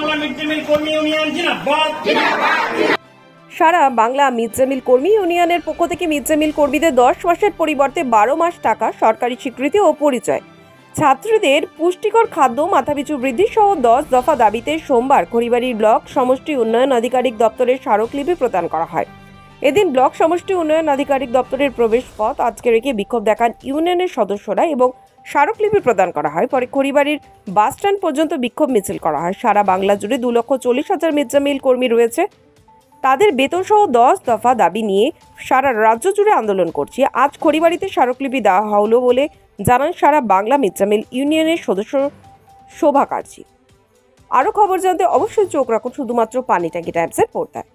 Bangla mid day meal কর্মী union জিন্দাবাদ। সারা Bangla mid day meal কর্মী ইউনিয়নের পক্ষ থেকে মিড ডে মিল কর্মীদের 10 মাসের পরিবর্তে 12 মাস টাকা সরকারি স্বীকৃতি ও পরিচয়, ছাত্রীদের পুষ্টিকর খাদ্য মাথাপিছু বৃদ্ধি সহ 10 দফা দাবিতে সোমবার খড়িবাড়ি ব্লক সমষ্টি উন্নয়ন আধিকারিক দপ্তরের স্মারকলিপি প্রদান করা হয়। এদিন ব্লক সমষ্টি উন্নয়ন আধিকারিক দপ্তরের প্রবেশ পথ আজকে রেখে বিক্ষোভ দেখান ইউনিয়নের সদস্যরা এবং স্মারকলিপি প্রদান করা হয়। পরে খড়িবাড়ির বাস স্ট্যান্ড পর্যন্ত বিক্ষোভ মিছিল করা হয়। সারা বাংলা জুড়ে 2,40,000 মিড ডে মিল কর্মী রয়েছে। তাদের বেতন সহ 10 দফা দাবি নিয়ে সারা রাজ্য জুড়ে আন্দোলন করছে। আজ খড়িবাড়িতে স্মারকলিপি দেওয়া হলো বলে জানান সারা বাংলা মিড ডে মিল ইউনিয়নের সদস্য শোভা কার্জি। আরও খবর জানতে অবশ্যই চোখ রাখুন শুধুমাত্র পানি ট্যাঙ্কি টাইমসের পর্দায়।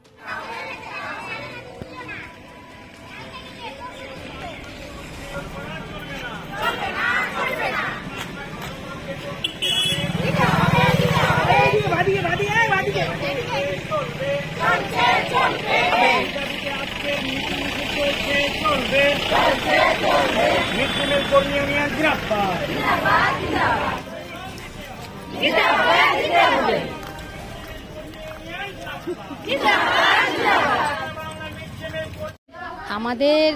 আমাদের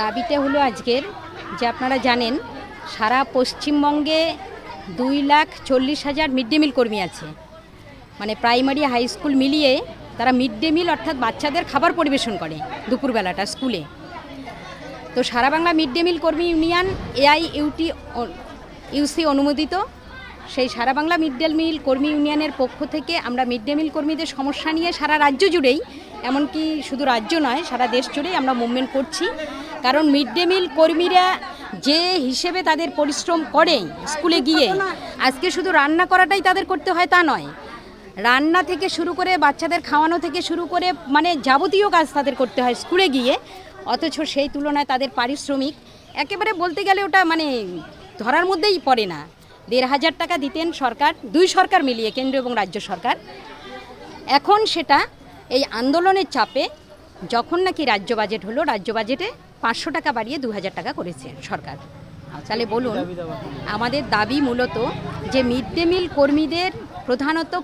দাবিটা হলো আজকের যে আপনারা জানেন সারা পশ্চিমবঙ্গে 2,40,000 মিড ডে মিল কর্মী আছে, মানে প্রাইমারি হাই স্কুল মিলিয়ে তারা মিড ডে মিল অর্থাৎ বাচ্চাদের খাবার পরিবেশন করে দুপুরবেলাটা স্কুলে। তো সারা বাংলা মিড ডে মিল কর্মী ইউনিয়ন AIUTUC অনুমোদিত। সেই সারা বাংলা মিড ডে মিল কর্মী ইউনিয়নের পক্ষ থেকে আমরা মিড ডে মিল কর্মীদের সমস্যা নিয়ে সারা রাজ্য জুড়েই, এমনকি শুধু রাজ্য নয় সারা দেশ জুড়েই আমরা মুভমেন্ট করছি। কারণ মিড ডে মিল কর্মীরা যে হিসেবে তাদের পরিশ্রম করে স্কুলে গিয়ে, আজকে শুধু রান্না করাটাই তাদের করতে হয় তা নয়, রান্না থেকে শুরু করে বাচ্চাদের খাওয়ানো থেকে শুরু করে মানে যাবতীয় কাজ তাদের করতে হয় স্কুলে গিয়ে। অথচ সেই তুলনায় তাদের পারিশ্রমিক একেবারে বলতে গেলে ওটা মানে ধরার মধ্যেই পড়ে না। 1,500 টাকা দিতেন সরকার, 2 সরকার মিলিয়ে কেন্দ্র এবং রাজ্য সরকার। এখন সেটা এই আন্দোলনের চাপে যখন নাকি রাজ্য বাজেট হলো, রাজ্য বাজেটে 500 টাকা বাড়িয়ে 2,000 টাকা করেছে সরকার। তাহলে বলুন, আমাদের দাবি মূলত যে মিড ডে মিল কর্মীদের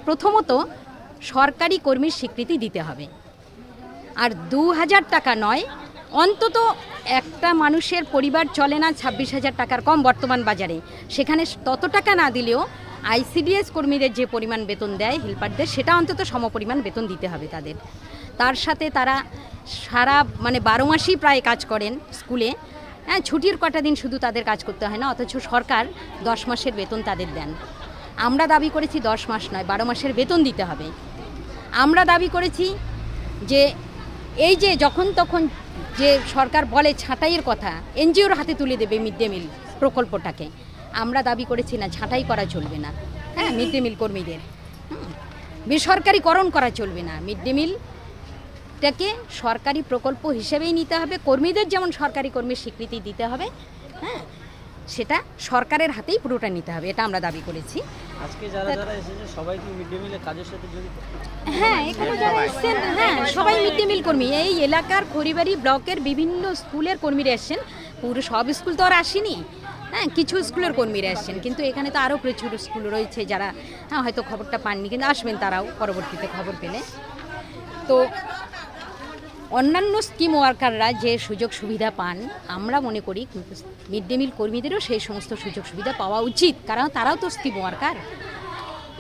প্রথমত সরকারি কর্মীর স্বীকৃতি দিতে হবে, আর 2,000 টাকা নয়, অন্তত একটা মানুষের পরিবার চলে না 26,000 টাকার কম বর্তমান বাজারে, সেখানে তত টাকা না দিলেও ICDS কর্মীদের যে পরিমাণ বেতন দেয় হেল্পারদের, সেটা অন্তত সমপরিমাণ বেতন দিতে হবে তাদের। তার সাথে তারা সারা মানে 12 মাসই প্রায় কাজ করেন স্কুলে, হ্যাঁ, ছুটির কটা দিন শুধু তাদের কাজ করতে হয় না, অথচ সরকার 10 মাসের বেতন তাদের দেন। আমরা দাবি করেছি 10 মাস নয় 12 মাসের বেতন দিতে হবে। আমরা দাবি করেছি যে এই যে যখন তখন যে সরকার বলে ছাঁটাইয়ের কথা, NGOর হাতে তুলে দেবে মিড ডে মিল প্রকল্পটাকে, আমরা দাবি করেছি না, ছাঁটাই করা চলবে না। হ্যাঁ, মিড ডে মিল কর্মীদের বেসরকারিকরণ করা চলবে না, মিড ডে মিলটাকে সরকারি প্রকল্প হিসেবেই নিতে হবে। কর্মীদের যেমন সরকারি কর্মীর স্বীকৃতি দিতে হবে, হ্যাঁ, সেটা সরকারের হাতেই পুরোটা নিতে হবে, এটা আমরা দাবি করেছি। আজকে যারা এসেছে সবাই কি মিড ডে মিলের কাজের সাথে জড়িত? হ্যাঁ, এখানে যারা এসেছেন, হ্যাঁ, সবাই মিড ডে মিল কর্মী। এই এলাকার খড়িবাড়ি ব্লকের বিভিন্ন স্কুলের কর্মীরা এসেছেন, পুরো সব স্কুল তো আর আসেনি, হ্যাঁ, কিছু স্কুলের কর্মীরা এসেছেন, কিন্তু এখানে তো আরও প্রচুর স্কুল রয়েছে যারা হয়তো খবরটা পাননি, কিন্তু আসবেন তারাও পরবর্তীতে খবর পেলে। তো অন্যান্য স্কিম ওয়ার্কাররা যে সুযোগ সুবিধা পান, আমরা মনে করি মিড ডে মিল কর্মীদেরও সেই সমস্ত সুযোগ সুবিধা পাওয়া উচিত, কারণ তারাও তো স্কিম ওয়ার্কার।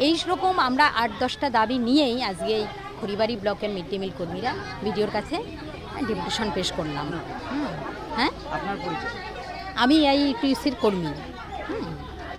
এই রকম আমরা 8-10টা দাবি নিয়েই আজকে এই খড়িবাড়ি ব্লকের মিড ডে মিল কর্মীরা ভিডিওর কাছে ডেপুটেশন পেশ করলাম। হ্যাঁ, আপনার পরিচয়? আমি AIUTUCর কর্মী।